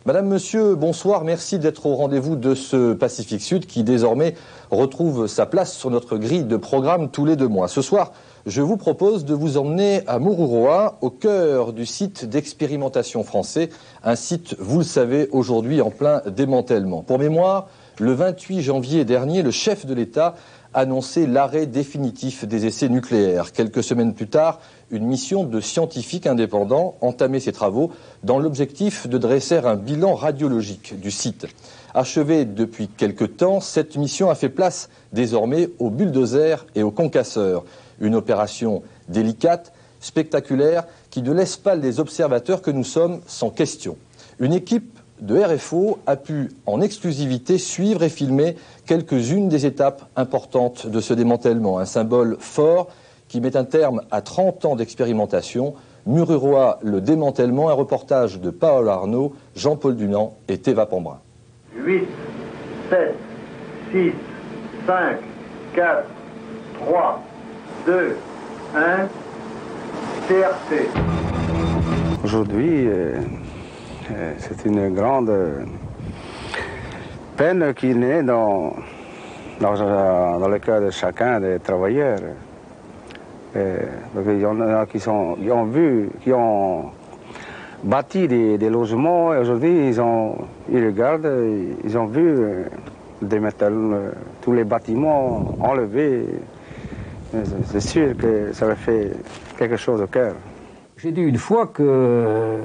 Madame, Monsieur, bonsoir, merci d'être au rendez-vous de ce Pacifique Sud qui désormais retrouve sa place sur notre grille de programme tous les 2 mois. Ce soir, je vous propose de vous emmener à Mururoa, au cœur du site d'expérimentation français, un site, vous le savez, aujourd'hui en plein démantèlement. Pour mémoire, le 28 janvier dernier, le chef de l'État annonçait l'arrêt définitif des essais nucléaires. Quelques semaines plus tard, une mission de scientifiques indépendants entamait ses travaux dans l'objectif de dresser un bilan radiologique du site. Achevée depuis quelque temps, cette mission a fait place désormais aux bulldozers et aux concasseurs. Une opération délicate, spectaculaire, qui ne laisse pas les observateurs que nous sommes sans question. Une équipe de RFO a pu en exclusivité suivre et filmer quelques-unes des étapes importantes de ce démantèlement. Un symbole fort qui met un terme à 30 ans d'expérimentation. Mururoa, le démantèlement, un reportage de Paul Arnaud, Jean-Paul Dunant et Théva Pambrin. 8, 7, 6, 5, 4, 3, 2, 1, TRC. Aujourd'hui, c'est une grande peine qui naît dans le cœur de chacun des travailleurs. Il y en a qui ont bâti des logements et aujourd'hui ils regardent, ils ont vu tous les bâtiments enlevés. C'est sûr que ça leur fait quelque chose au cœur. J'ai dit une fois que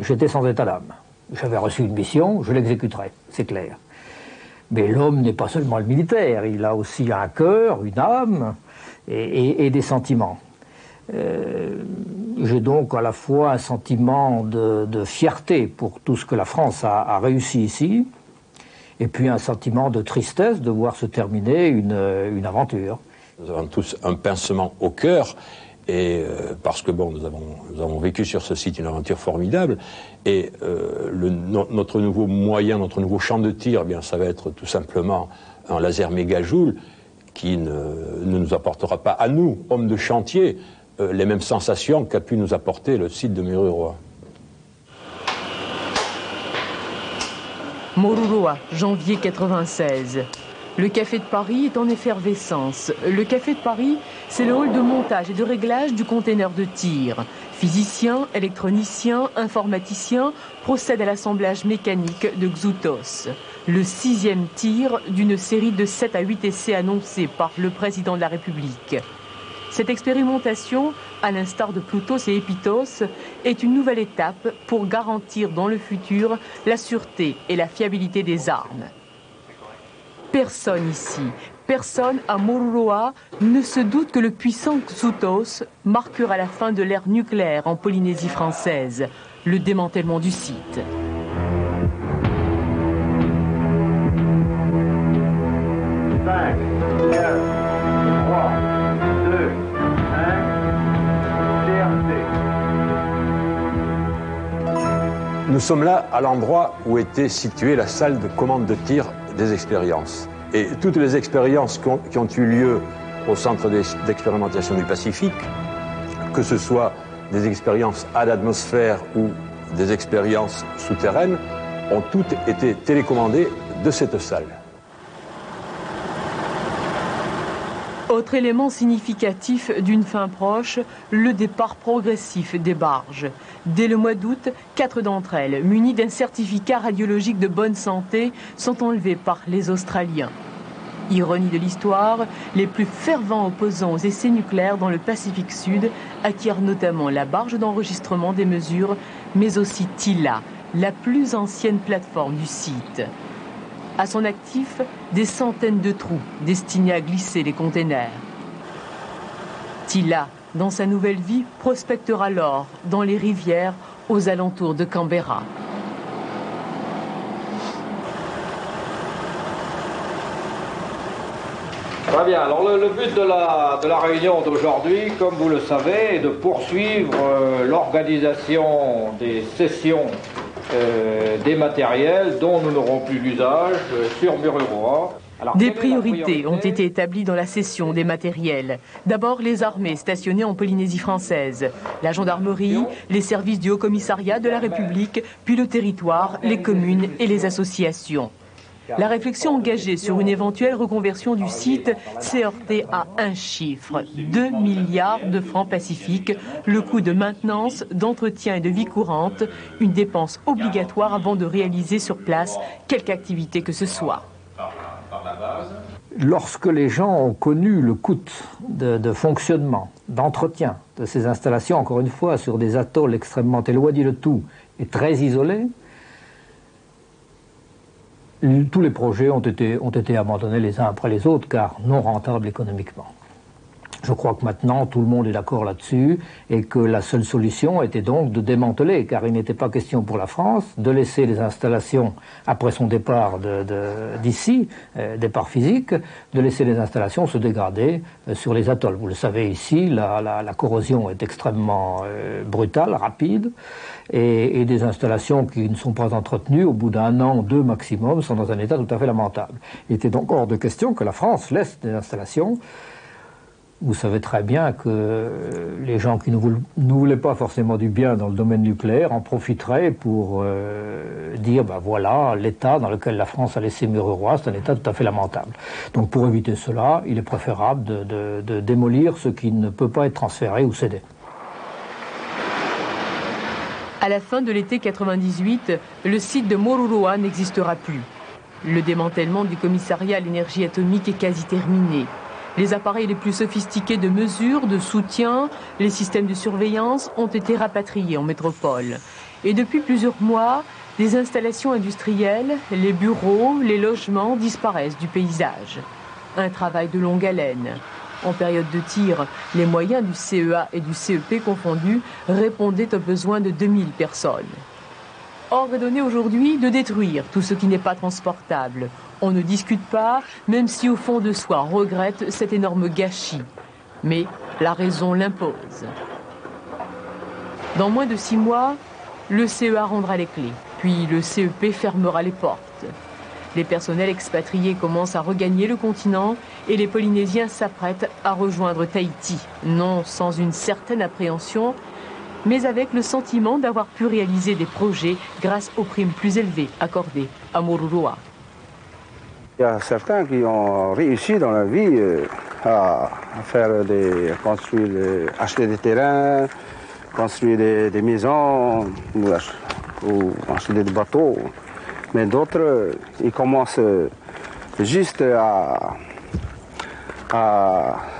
j'étais sans état d'âme. J'avais reçu une mission, je l'exécuterai, c'est clair. Mais l'homme n'est pas seulement le militaire, il a aussi un cœur, une âme et des sentiments. J'ai donc à la fois un sentiment de fierté pour tout ce que la France a réussi ici, et puis un sentiment de tristesse de voir se terminer une aventure. Nous avons tous un pincement au cœur. Et parce que bon, nous avons vécu sur ce site une aventure formidable, et notre nouveau moyen, notre nouveau champ de tir, eh bien, ça va être tout simplement un laser mégajoule qui ne nous apportera pas à nous, hommes de chantier, les mêmes sensations qu'a pu nous apporter le site de Mururoa. Mururoa, janvier 96. Le Café de Paris est en effervescence. Le Café de Paris, c'est le hall de montage et de réglage du conteneur de tir. Physiciens, électroniciens, informaticiens procèdent à l'assemblage mécanique de Xutos. Le 6e tir d'une série de 7 à 8 essais annoncés par le président de la République. Cette expérimentation, à l'instar de Plutos et Epitos, est une nouvelle étape pour garantir dans le futur la sûreté et la fiabilité des armes. Personne ici, personne à Mururoa ne se doute que le puissant Xutos marquera la fin de l'ère nucléaire en Polynésie française, le démantèlement du site. Nous sommes là à l'endroit où était située la salle de commande de tir des expériences. Et toutes les expériences qui ont eu lieu au centre d'expérimentation du Pacifique, que ce soit des expériences à l'atmosphère ou des expériences souterraines, ont toutes été télécommandées de cette salle. Autre élément significatif d'une fin proche, le départ progressif des barges. Dès le mois d'août, 4 d'entre elles, munies d'un certificat radiologique de bonne santé, sont enlevées par les Australiens. Ironie de l'histoire, les plus fervents opposants aux essais nucléaires dans le Pacifique Sud acquièrent notamment la barge d'enregistrement des mesures, mais aussi Tila, la plus ancienne plateforme du site. À son actif, des centaines de trous destinés à glisser les containers. Tila, dans sa nouvelle vie, prospectera l'or dans les rivières aux alentours de Canberra. Très bien, alors le but de la réunion d'aujourd'hui, comme vous le savez, est de poursuivre l'organisation des sessions des matériels dont nous n'aurons plus l'usage sur Mururoa. Des priorités ont été établies dans la cession des matériels. D'abord, les armées stationnées en Polynésie française, la gendarmerie, les services du Haut-Commissariat de la République, puis le territoire, les communes et les associations. La réflexion engagée sur une éventuelle reconversion du site s'est heurtée à un chiffre, 2 milliards de francs pacifiques, le coût de maintenance, d'entretien et de vie courante, une dépense obligatoire avant de réaliser sur place quelque activité que ce soit. Lorsque les gens ont connu le coût de fonctionnement, d'entretien de ces installations, encore une fois, sur des atolls extrêmement éloignés de tout et très isolés, tous les projets ont été abandonnés les uns après les autres, car non rentables économiquement. Je crois que maintenant tout le monde est d'accord là-dessus et que la seule solution était donc de démanteler, car il n'était pas question pour la France de laisser les installations, après son départ d'ici, départ physique, de laisser les installations se dégrader sur les atolls. Vous le savez ici, la corrosion est extrêmement brutale, rapide, et des installations qui ne sont pas entretenues, au bout d'un an, 2 maximum, sont dans un état tout à fait lamentable. Il était donc hors de question que la France laisse des installations. Vous savez très bien que les gens qui ne voulaient pas forcément du bien dans le domaine nucléaire en profiteraient pour dire, ben voilà, l'état dans lequel la France a laissé Mururoa, c'est un état tout à fait lamentable. Donc pour éviter cela, il est préférable de démolir ce qui ne peut pas être transféré ou cédé. À la fin de l'été 98, le site de Mururoa n'existera plus. Le démantèlement du commissariat à l'énergie atomique est quasi terminé. Les appareils les plus sophistiqués de mesure, de soutien, les systèmes de surveillance ont été rapatriés en métropole. Et depuis plusieurs mois, les installations industrielles, les bureaux, les logements disparaissent du paysage. Un travail de longue haleine. En période de tir, les moyens du CEA et du CEP confondus répondaient aux besoins de 2000 personnes. Ordre est donné aujourd'hui de détruire tout ce qui n'est pas transportable. On ne discute pas, même si au fond de soi on regrette cet énorme gâchis. Mais la raison l'impose. Dans moins de 6 mois, le CEA rendra les clés, puis le CEP fermera les portes. Les personnels expatriés commencent à regagner le continent et les Polynésiens s'apprêtent à rejoindre Tahiti, non sans une certaine appréhension, mais avec le sentiment d'avoir pu réaliser des projets grâce aux primes plus élevées accordées à Mururoa. Il y a certains qui ont réussi dans la vie à acheter des terrains, construire des maisons ou acheter des bateaux. Mais d'autres, ils commencent juste à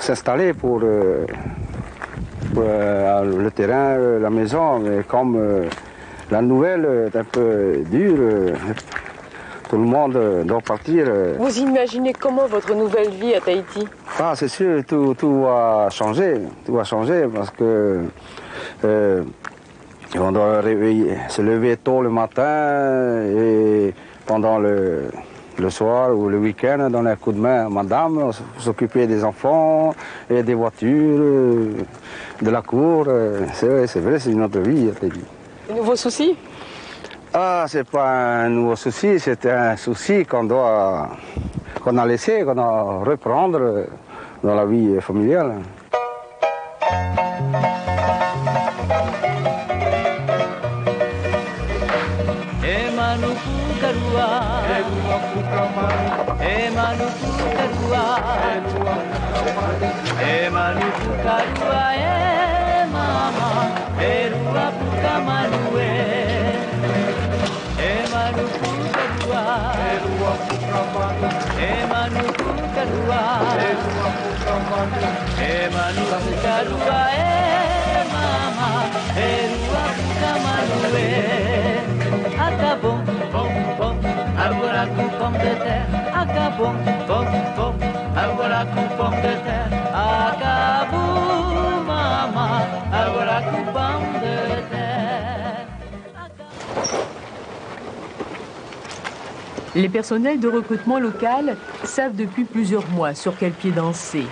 s'installer pour le terrain, la maison. Mais comme la nouvelle est un peu dure, tout le monde doit partir. Vous imaginez comment votre nouvelle vie à Tahiti? Ah, c'est sûr, tout va changer. Tout va changer parce que on doit se lever tôt le matin et pendant le soir ou le week-end donner un coup de main à madame, s'occuper des enfants et des voitures, de la cour. C'est vrai, c'est notre vie. Un nouveau souci? Ah, c'est pas un nouveau souci, c'est un souci qu'on a laissé, qu'on doit reprendre dans la vie familiale. Acabou, bom, bom, agora com pão de terra. Acabou, bom, bom, agora com pão de terra. Acabou, mama, agora com pão de terra. Les personnels de recrutement local savent depuis plusieurs mois sur quel pied danser.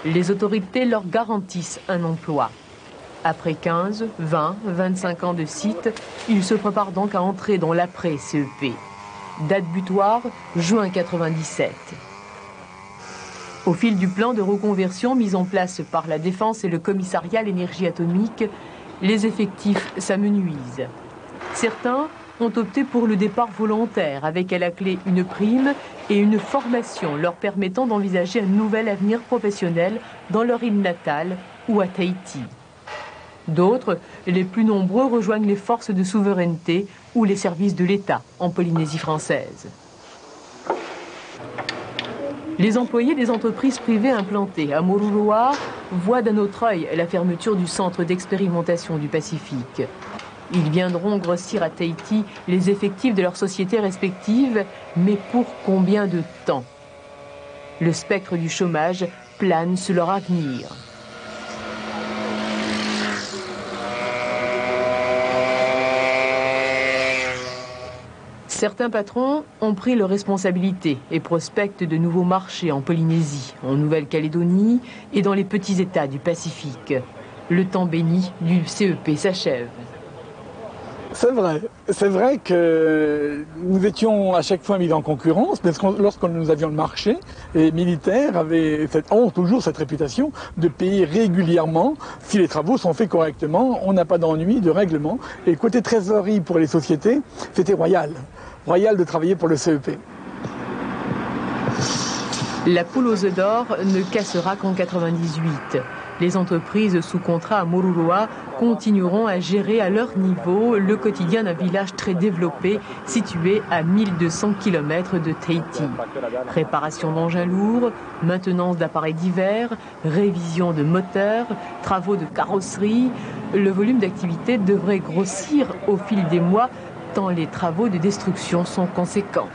Les autorités leur garantissent un emploi. Après 15, 20, 25 ans de site, ils se préparent donc à entrer dans l'après-CEP. Date butoir, juin 97. Au fil du plan de reconversion mis en place par la Défense et le Commissariat à l'énergie atomique, les effectifs s'amenuisent. Certains ont opté pour le départ volontaire, avec à la clé une prime et une formation leur permettant d'envisager un nouvel avenir professionnel dans leur île natale ou à Tahiti. D'autres, les plus nombreux, rejoignent les forces de souveraineté ou les services de l'État en Polynésie française. Les employés des entreprises privées implantées à Moruroa voient d'un autre œil la fermeture du centre d'expérimentation du Pacifique. Ils viendront grossir à Tahiti les effectifs de leurs sociétés respectives, mais pour combien de temps? Le spectre du chômage plane sur leur avenir. Certains patrons ont pris leurs responsabilités et prospectent de nouveaux marchés en Polynésie, en Nouvelle-Calédonie et dans les petits États du Pacifique. Le temps béni du CEP s'achève. C'est vrai que nous étions à chaque fois mis en concurrence, parce que lorsque nous avions le marché, les militaires ont toujours cette réputation de payer régulièrement si les travaux sont faits correctement, on n'a pas d'ennui de règlement. Et côté trésorerie pour les sociétés, c'était royal de travailler pour le CEP. La poule aux œufs d'or ne cassera qu'en 98. Les entreprises sous contrat à Moruroa continueront à gérer à leur niveau le quotidien d'un village très développé situé à 1200 km de Tahiti. Réparation d'engins lourds, maintenance d'appareils divers, révision de moteurs, travaux de carrosserie. Le volume d'activité devrait grossir au fil des mois tant les travaux de destruction sont conséquents.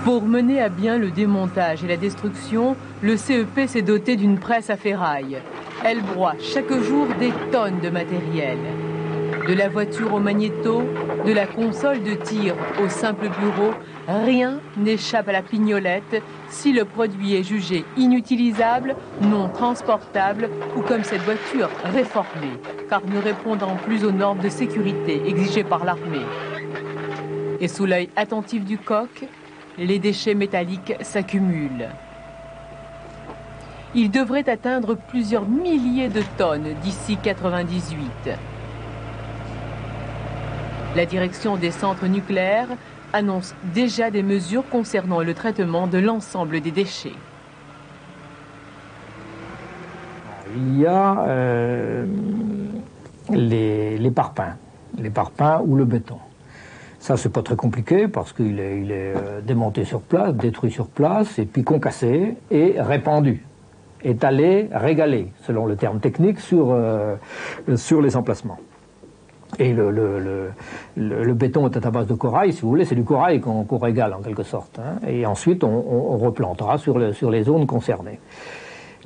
Pour mener à bien le démontage et la destruction, le CEP s'est doté d'une presse à ferraille. Elle broie chaque jour des tonnes de matériel. De la voiture au magnéto, de la console de tir au simple bureau, rien n'échappe à la pignolette si le produit est jugé inutilisable, non transportable ou comme cette voiture réformée, car ne répondant plus aux normes de sécurité exigées par l'armée. Et sous l'œil attentif du coq, les déchets métalliques s'accumulent. Ils devraient atteindre plusieurs milliers de tonnes d'ici 98. La direction des centres nucléaires annonce déjà des mesures concernant le traitement de l'ensemble des déchets. Il y a les parpaings ou le béton. Ça, c'est pas très compliqué parce qu'il est démonté sur place, détruit sur place, et puis concassé et répandu, étalé, régalé, selon le terme technique, sur les emplacements. Et le béton est à base de corail, si vous voulez, c'est du corail qu'on régale en quelque sorte. Hein, et ensuite, on replantera sur les zones concernées.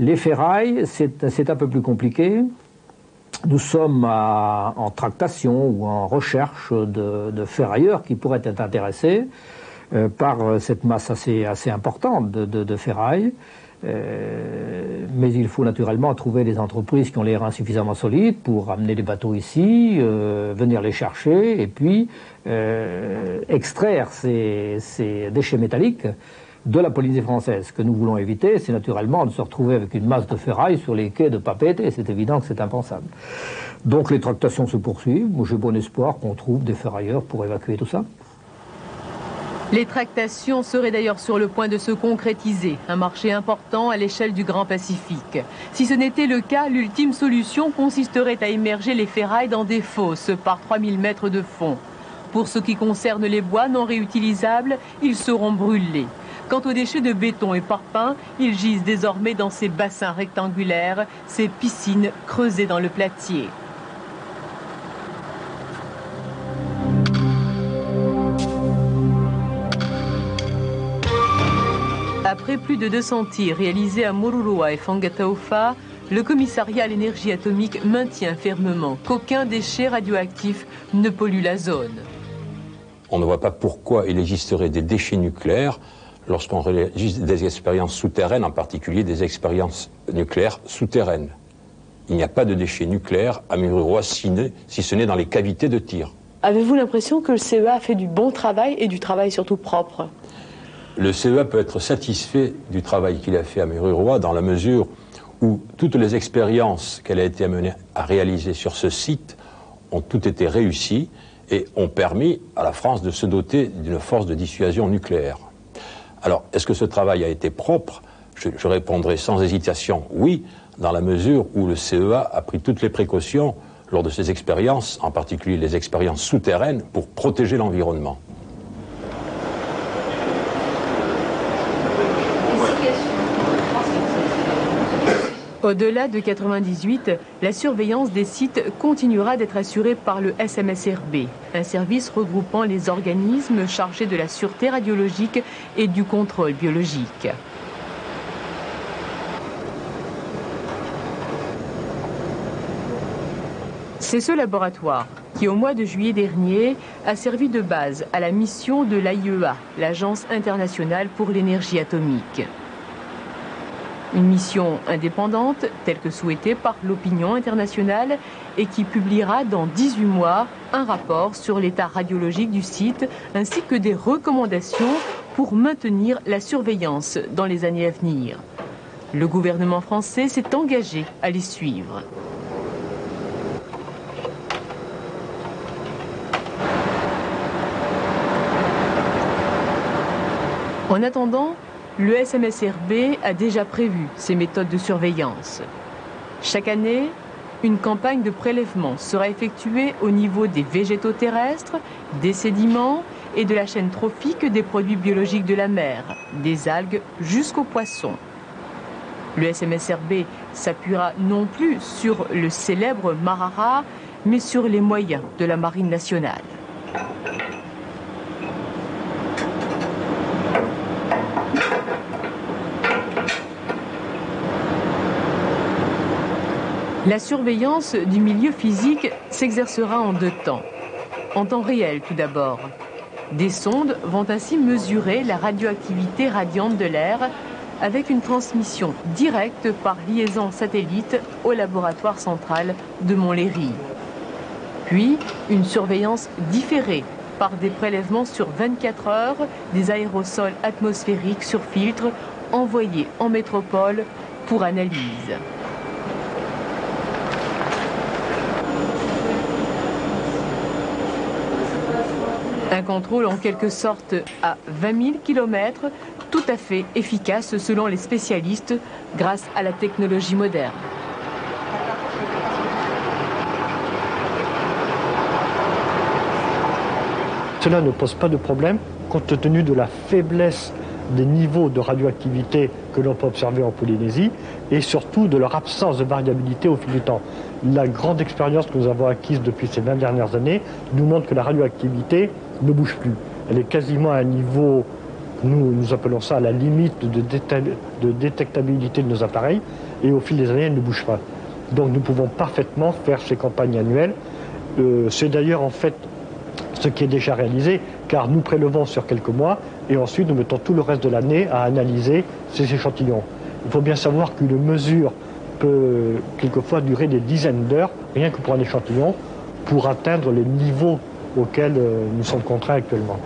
Les ferrailles, c'est un peu plus compliqué. Nous sommes en tractation ou en recherche de ferrailleurs qui pourraient être intéressés par cette masse assez importante de ferraille. Mais il faut naturellement trouver des entreprises qui ont les reins suffisamment solides pour amener des bateaux ici, venir les chercher et puis extraire ces déchets métalliques de la Polynésie française. Ce que nous voulons éviter, c'est naturellement de se retrouver avec une masse de ferraille sur les quais de Papeete, et c'est évident que c'est impensable. Donc les tractations se poursuivent. Moi, j'ai bon espoir qu'on trouve des ferrailleurs pour évacuer tout ça. Les tractations seraient d'ailleurs sur le point de se concrétiser, un marché important à l'échelle du Grand Pacifique. Si ce n'était le cas, l'ultime solution consisterait à immerger les ferrailles dans des fosses par 3000 mètres de fond. Pour ce qui concerne les bois non réutilisables, ils seront brûlés. Quant aux déchets de béton et parpaing, ils gisent désormais dans ces bassins rectangulaires, ces piscines creusées dans le platier. Après plus de 200 tirs réalisés à Moruroa et Fangataufa, le commissariat à l'énergie atomique maintient fermement qu'aucun déchet radioactif ne pollue la zone. On ne voit pas pourquoi il existerait des déchets nucléaires lorsqu'on réalise des expériences souterraines, en particulier des expériences nucléaires souterraines. il n'y a pas de déchets nucléaires à Mururoa si ce n'est dans les cavités de tir. Avez-vous l'impression que le CEA fait du bon travail et du travail surtout propre? Le CEA peut être satisfait du travail qu'il a fait à Mururoa dans la mesure où toutes les expériences qu'elle a été amenée à réaliser sur ce site ont toutes été réussies et ont permis à la France de se doter d'une force de dissuasion nucléaire. Alors, est-ce que ce travail a été propre? Je répondrai sans hésitation oui, dans la mesure où le CEA a pris toutes les précautions lors de ces expériences, en particulier les expériences souterraines, pour protéger l'environnement. Au-delà de 98, la surveillance des sites continuera d'être assurée par le SMSRB, un service regroupant les organismes chargés de la sûreté radiologique et du contrôle biologique. C'est ce laboratoire qui, au mois de juillet dernier, a servi de base à la mission de l'AIEA, l'Agence internationale pour l'énergie atomique. Une mission indépendante, telle que souhaitée par l'opinion internationale, et qui publiera dans 18 mois un rapport sur l'état radiologique du site, ainsi que des recommandations pour maintenir la surveillance dans les années à venir. Le gouvernement français s'est engagé à les suivre. En attendant, le SMSRB a déjà prévu ses méthodes de surveillance. Chaque année, une campagne de prélèvement sera effectuée au niveau des végétaux terrestres, des sédiments et de la chaîne trophique des produits biologiques de la mer, des algues jusqu'aux poissons. Le SMSRB s'appuiera non plus sur le célèbre Marara, mais sur les moyens de la Marine nationale. La surveillance du milieu physique s'exercera en deux temps. En temps réel tout d'abord. Des sondes vont ainsi mesurer la radioactivité radiante de l'air avec une transmission directe par liaison satellite au laboratoire central de Montlhéry. Puis une surveillance différée par des prélèvements sur 24 heures des aérosols atmosphériques sur filtre envoyés en métropole pour analyse. Un contrôle en quelque sorte à 20 000 km, tout à fait efficace selon les spécialistes grâce à la technologie moderne. Cela ne pose pas de problème compte tenu de la faiblesse des niveaux de radioactivité que l'on peut observer en Polynésie et surtout de leur absence de variabilité au fil du temps. La grande expérience que nous avons acquise depuis ces 20 dernières années nous montre que la radioactivité ne bouge plus. Elle est quasiment à un niveau, nous appelons ça à la limite de détectabilité de nos appareils, et au fil des années, elle ne bouge pas. Donc nous pouvons parfaitement faire ces campagnes annuelles. C'est d'ailleurs en fait ce qui est déjà réalisé, car nous prélevons sur quelques mois, et ensuite nous mettons tout le reste de l'année à analyser ces échantillons. Il faut bien savoir qu'une mesure peut quelquefois durer des dizaines d'heures, rien que pour un échantillon, pour atteindre les niveaux auxquels nous sommes contraints actuellement.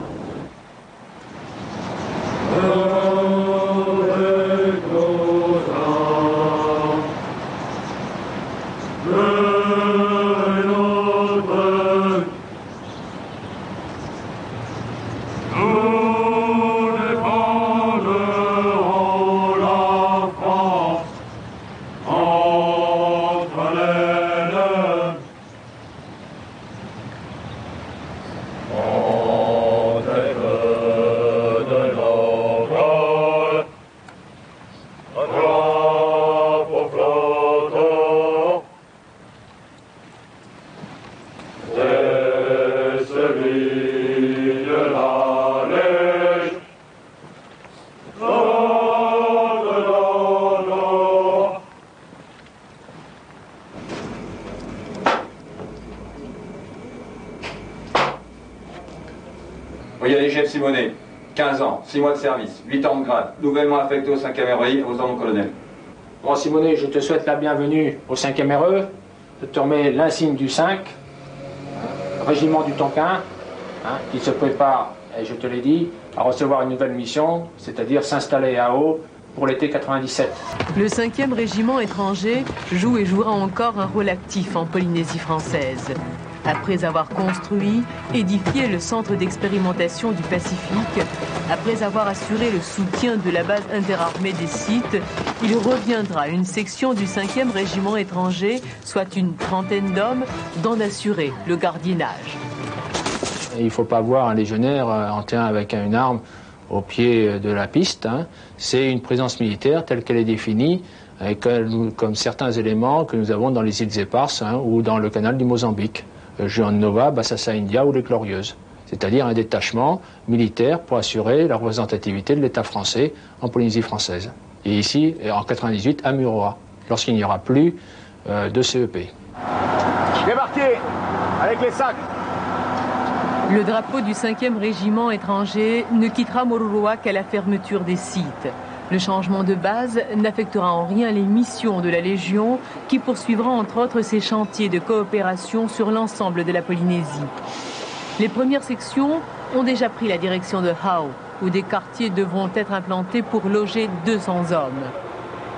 Brigadier chef Simonet, 15 ans, 6 mois de service, 8 ans de grade, nouvellement affecté au 5e RI aux ordres colonel. Bon, Simonet, je te souhaite la bienvenue au 5e RE. Je te remets l'insigne du 5, régiment du Tonkin, qui se prépare, et je te l'ai dit, à recevoir une nouvelle mission, c'est-à-dire s'installer à Haut pour l'été 97. Le 5e régiment étranger joue et jouera encore un rôle actif en Polynésie française. Après avoir construit, édifié le centre d'expérimentation du Pacifique, après avoir assuré le soutien de la base interarmée des sites, il reviendra à une section du 5e régiment étranger, soit une trentaine d'hommes, d'en assurer le gardiennage. Il ne faut pas voir un légionnaire en terrain avec une arme au pied de la piste. C'est une présence militaire telle qu'elle est définie, comme certains éléments que nous avons dans les îles Éparses ou dans le canal du Mozambique. Juan Nova, Bassassa India ou les Glorieuses, c'est-à-dire un détachement militaire pour assurer la représentativité de l'État français en Polynésie française. Et ici, en 98, à Mururoa, lorsqu'il n'y aura plus de CEP. Débarquez avec les sacs. Le drapeau du 5e régiment étranger ne quittera Mururoa qu'à la fermeture des sites. Le changement de base n'affectera en rien les missions de la Légion qui poursuivra entre autres ses chantiers de coopération sur l'ensemble de la Polynésie. Les premières sections ont déjà pris la direction de Hao, où des quartiers devront être implantés pour loger 200 hommes.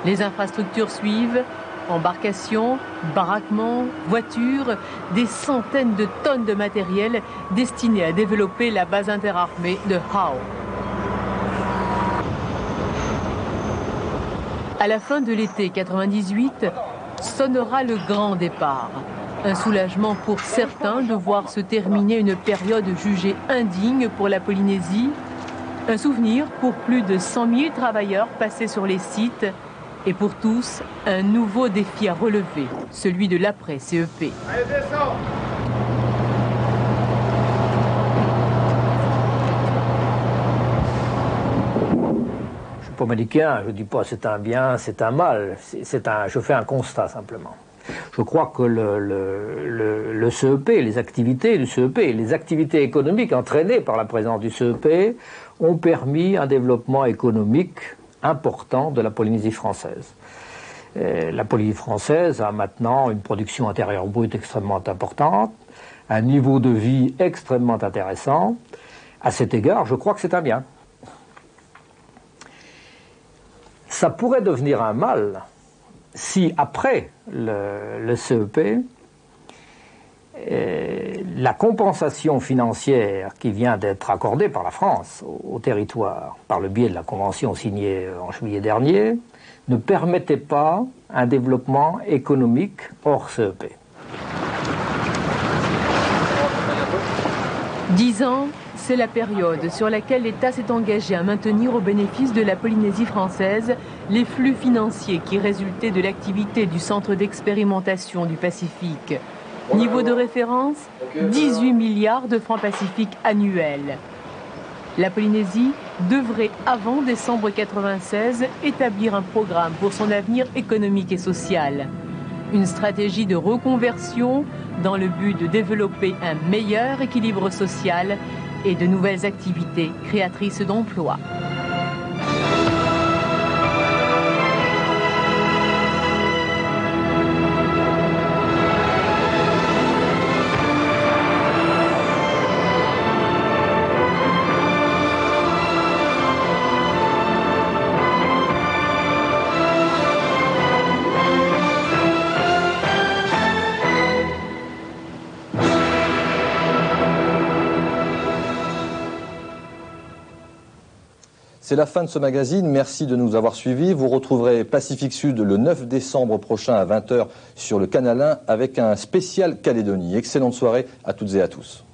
Les infrastructures suivent, embarcations, baraquements, voitures, des centaines de tonnes de matériel destiné à développer la base interarmée de Hao. À la fin de l'été 98, sonnera le grand départ. Un soulagement pour certains de voir se terminer une période jugée indigne pour la Polynésie. Un souvenir pour plus de 100 000 travailleurs passés sur les sites. Et pour tous, un nouveau défi à relever, celui de l'après-CEP. Allez, descends. Pas manichéen, je ne dis pas c'est un bien, c'est un mal, je fais un constat simplement. Je crois que le CEP, les activités du CEP, les activités économiques entraînées par la présence du CEP ont permis un développement économique important de la Polynésie française. La Polynésie française a maintenant une production intérieure brute extrêmement importante, un niveau de vie extrêmement intéressant. À cet égard, je crois que c'est un bien. Ça pourrait devenir un mal si, après le CEP, la compensation financière qui vient d'être accordée par la France au territoire, par le biais de la convention signée en juillet dernier, ne permettait pas un développement économique hors CEP. 10 ans, c'est la période sur laquelle l'État s'est engagé à maintenir au bénéfice de la Polynésie française les flux financiers qui résultaient de l'activité du Centre d'expérimentation du Pacifique. Niveau de référence, 18 milliards de francs pacifiques annuels. La Polynésie devrait, avant décembre 1996, établir un programme pour son avenir économique et social. Une stratégie de reconversion dans le but de développer un meilleur équilibre social et de nouvelles activités créatrices d'emplois. C'est la fin de ce magazine, merci de nous avoir suivis. Vous retrouverez Pacifique Sud le 9 décembre prochain à 20h sur le Canal 1 avec un spécial Calédonie. Excellente soirée à toutes et à tous.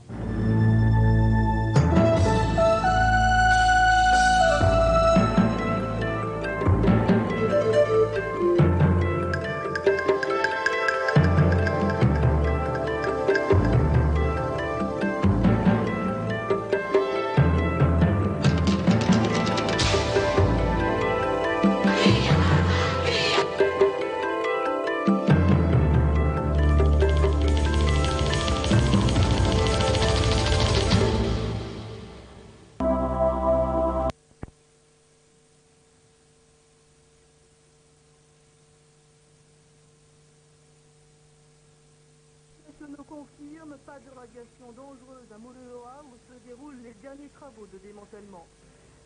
confirme, pas de radiation dangereuse à Moruroa où se déroulent les derniers travaux de démantèlement.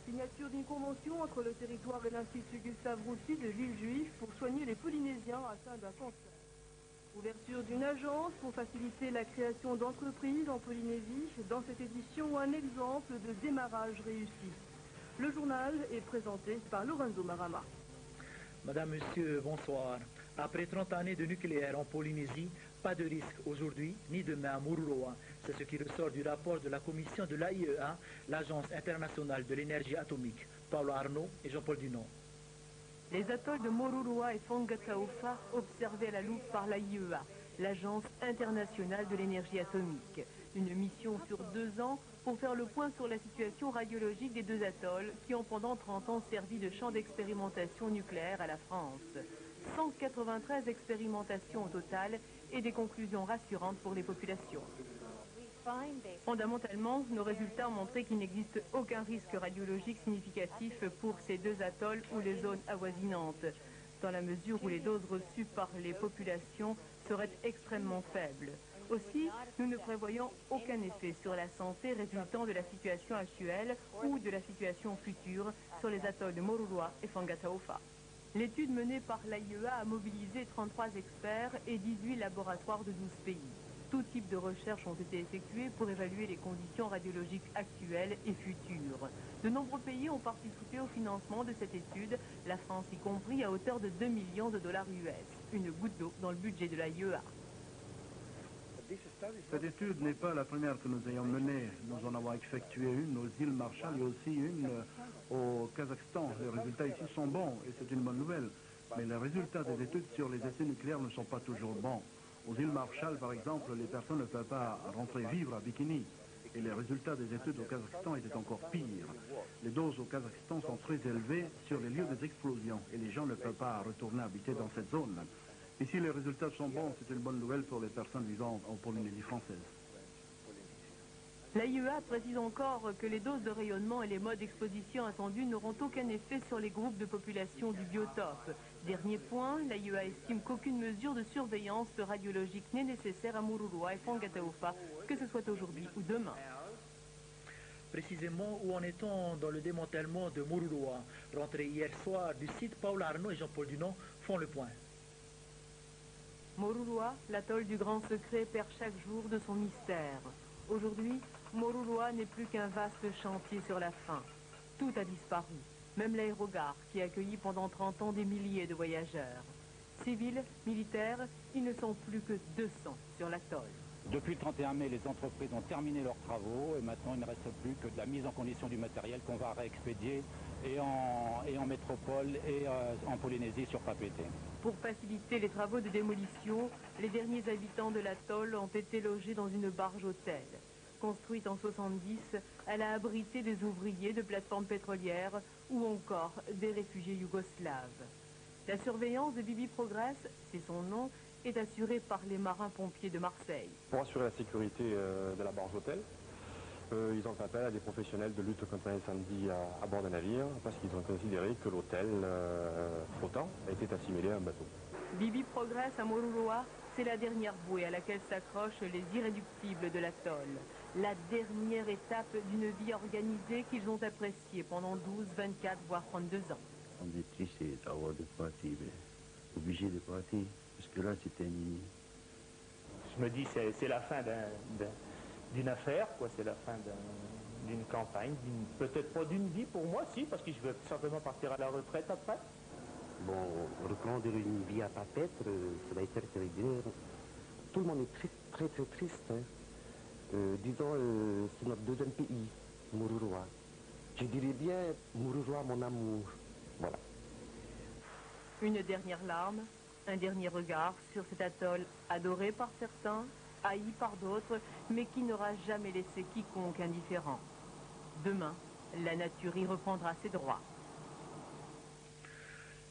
Signature d'une convention entre le territoire et l'Institut Gustave Roussy de Villejuif pour soigner les Polynésiens atteints d'un cancer. Ouverture d'une agence pour faciliter la création d'entreprises en Polynésie. Dans cette édition, un exemple de démarrage réussi. Le journal est présenté par Lorenzo Marama. Madame, Monsieur, bonsoir. Après 30 années de nucléaire en Polynésie, pas de risque aujourd'hui ni demain à Moruroa. C'est ce qui ressort du rapport de la commission de l'AIEA, l'Agence internationale de l'énergie atomique. Paulo Arnaud et Jean-Paul Dunon. Les atolls de Moruroa et Fangataufa observés à la loupe par l'AIEA, l'Agence internationale de l'énergie atomique. Une mission sur 2 ans pour faire le point sur la situation radiologique des 2 atolls qui ont pendant 30 ans servi de champ d'expérimentation nucléaire à la France. 193 expérimentations au total et des conclusions rassurantes pour les populations. Fondamentalement, nos résultats ont montré qu'il n'existe aucun risque radiologique significatif pour ces 2 atolls ou les zones avoisinantes, dans la mesure où les doses reçues par les populations seraient extrêmement faibles. Aussi, nous ne prévoyons aucun effet sur la santé résultant de la situation actuelle ou de la situation future sur les atolls de Moruroa et Fangataufa. L'étude menée par l'AIEA a mobilisé 33 experts et 18 laboratoires de 12 pays. Tout type de recherches ont été effectuées pour évaluer les conditions radiologiques actuelles et futures. De nombreux pays ont participé au financement de cette étude, la France y compris à hauteur de 2 millions de dollars US. Une goutte d'eau dans le budget de l'AIEA. Cette étude n'est pas la première que nous ayons menée. Nous en avons effectué une aux îles Marshall et aussi une au Kazakhstan. Les résultats ici sont bons et c'est une bonne nouvelle. Mais les résultats des études sur les essais nucléaires ne sont pas toujours bons. Aux îles Marshall, par exemple, les personnes ne peuvent pas rentrer vivre à Bikini. Et les résultats des études au Kazakhstan étaient encore pires. Les doses au Kazakhstan sont très élevées sur les lieux des explosions et les gens ne peuvent pas retourner habiter dans cette zone. Ici, les résultats sont bons, c'est une bonne nouvelle pour les personnes vivant en Polynésie française. L'AIEA précise encore que les doses de rayonnement et les modes d'exposition attendus n'auront aucun effet sur les groupes de population du biotope. Dernier point, l'AIEA estime qu'aucune mesure de surveillance radiologique n'est nécessaire à Moruroa et Fangataufa, que ce soit aujourd'hui ou demain. Précisément, où en est-on dans le démantèlement de Moruroa? Rentré hier soir du site, Paulo Arnaud et Jean-Paul Dunon font le point. Moruroa, l'atoll du grand secret, perd chaque jour de son mystère. Aujourd'hui, Moruroa n'est plus qu'un vaste chantier sur la faim. Tout a disparu, même l'aérogare qui a accueilli pendant 30 ans des milliers de voyageurs. Civils, militaires, ils ne sont plus que 200 sur l'atoll. Depuis le 31 mai, les entreprises ont terminé leurs travaux et maintenant il ne reste plus que de la mise en condition du matériel qu'on va réexpédier et en métropole et en Polynésie sur Papeete. Pour faciliter les travaux de démolition, les derniers habitants de l'atoll ont été logés dans une barge hôtel. Construite en 70, elle a abrité des ouvriers de plateformes pétrolières ou encore des réfugiés yougoslaves. La surveillance de Bibi Progress, c'est son nom, est assurée par les marins-pompiers de Marseille. Pour assurer la sécurité de la barge hôtel, ils ont fait appel à des professionnels de lutte contre l'incendie à bord d'un navire parce qu'ils ont considéré que l'hôtel flottant était assimilé à un bateau. Bibi Progress à Moruroa, c'est la dernière bouée à laquelle s'accrochent les irréductibles de l'atoll. La dernière étape d'une vie organisée qu'ils ont appréciée pendant 12, 24, voire 32 ans. On est triste d'avoir de partir, mais obligé de partir, parce que là c'est terminé. Je me dis c'est la fin d'une affaire, quoi. C'est la fin d'une campagne, peut-être pas d'une vie pour moi, si, parce que je veux simplement partir à la retraite après. Bon, reprendre une vie à Papeete, ça va être extraordinaire. Tout le monde est très triste. Hein. Disons, c'est notre deuxième pays, Moruroa. Je dirais bien Moruroa, mon amour. Voilà. Une dernière larme, un dernier regard sur cet atoll adoré par certains, haï par d'autres, mais qui n'aura jamais laissé quiconque indifférent. Demain, la nature y reprendra ses droits.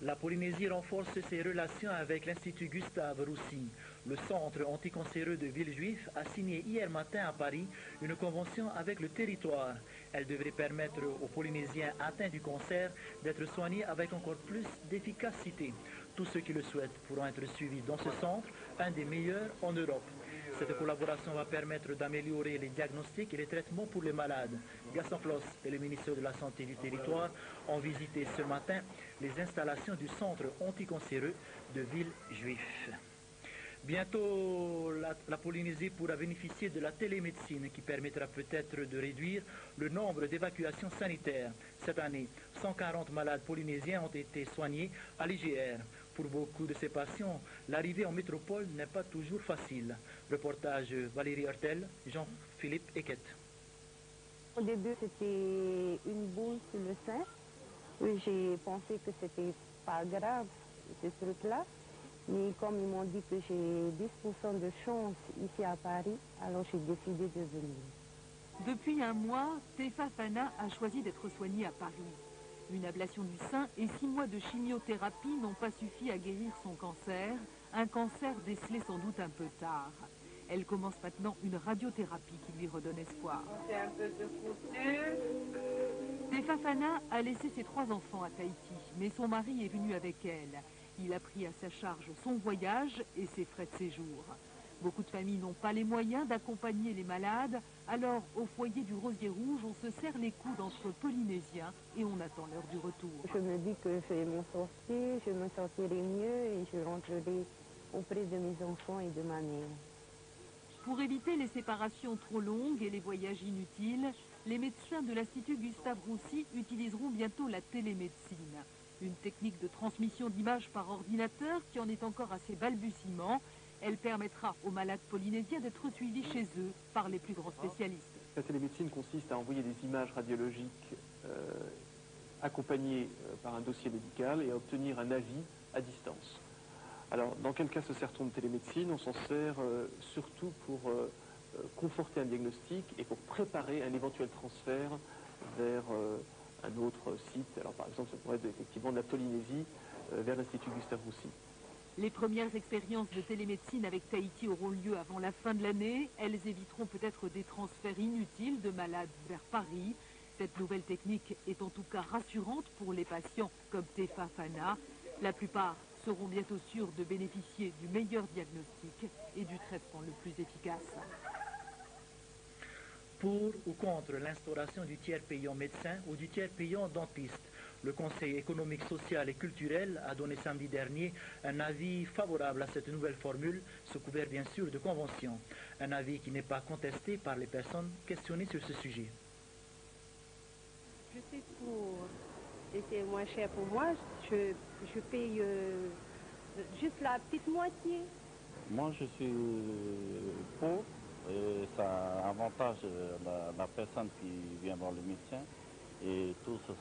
La Polynésie renforce ses relations avec l'Institut Gustave Roussy. Le centre anticancéreux de Villejuif a signé hier matin à Paris une convention avec le territoire. Elle devrait permettre aux Polynésiens atteints du cancer d'être soignés avec encore plus d'efficacité. Tous ceux qui le souhaitent pourront être suivis dans ce centre, un des meilleurs en Europe. Cette collaboration va permettre d'améliorer les diagnostics et les traitements pour les malades. Gaston Floss et le ministre de la Santé du territoire ont visité ce matin les installations du centre anticancéreux de Villejuif. Bientôt, la Polynésie pourra bénéficier de la télémédecine qui permettra peut-être de réduire le nombre d'évacuations sanitaires. Cette année, 140 malades polynésiens ont été soignés à l'IGR. Pour beaucoup de ces patients, l'arrivée en métropole n'est pas toujours facile. Reportage Valérie Hurtel, Jean-Philippe Eckett. Au début, c'était une boule sur le sein. J'ai pensé que c'était pas grave, ce truc-là. Mais comme ils m'ont dit que j'ai 10% de chance ici à Paris, alors j'ai décidé de venir. Depuis un mois, Tefa Fana a choisi d'être soignée à Paris. Une ablation du sein et 6 mois de chimiothérapie n'ont pas suffi à guérir son cancer, un cancer décelé sans doute un peu tard. Elle commence maintenant une radiothérapie qui lui redonne espoir. On fait un peu de couture. Tefa Fana a laissé ses 3 enfants à Tahiti, mais son mari est venu avec elle. Il a pris à sa charge son voyage et ses frais de séjour. Beaucoup de familles n'ont pas les moyens d'accompagner les malades, alors au foyer du Rosier Rouge, on se serre les coudes entre Polynésiens et on attend l'heure du retour. Je me dis que je vais m'en sortir, je me sentirai mieux et je rentrerai auprès de mes enfants et de ma mère. Pour éviter les séparations trop longues et les voyages inutiles, les médecins de l'Institut Gustave Roussy utiliseront bientôt la télémédecine. Une technique de transmission d'images par ordinateur qui en est encore à ses balbutiements. Elle permettra aux malades polynésiens d'être suivis chez eux par les plus grands spécialistes. La télémédecine consiste à envoyer des images radiologiques accompagnées par un dossier médical et à obtenir un avis à distance. Alors, dans quel cas se sert-on de télémédecine? On s'en sert surtout pour conforter un diagnostic et pour préparer un éventuel transfert vers un autre site. Alors, par exemple, ça pourrait être effectivement de la Polynésie vers l'Institut Gustave Roussy. Les premières expériences de télémédecine avec Tahiti auront lieu avant la fin de l'année. Elles éviteront peut-être des transferts inutiles de malades vers Paris. Cette nouvelle technique est en tout cas rassurante pour les patients comme Tefa Fana. La plupart seront bientôt sûrs de bénéficier du meilleur diagnostic et du traitement le plus efficace. Pour ou contre l'instauration du tiers payant médecin ou du tiers payant dentiste, le Conseil économique, social et culturel a donné samedi dernier un avis favorable à cette nouvelle formule, sous couvert bien sûr de convention. Un avis qui n'est pas contesté par les personnes questionnées sur ce sujet. Je suis pour, et c'est moins cher pour moi, je paye juste la petite moitié. Moi je suis pour, et ça avantage la personne qui vient voir le médecin et tout ça.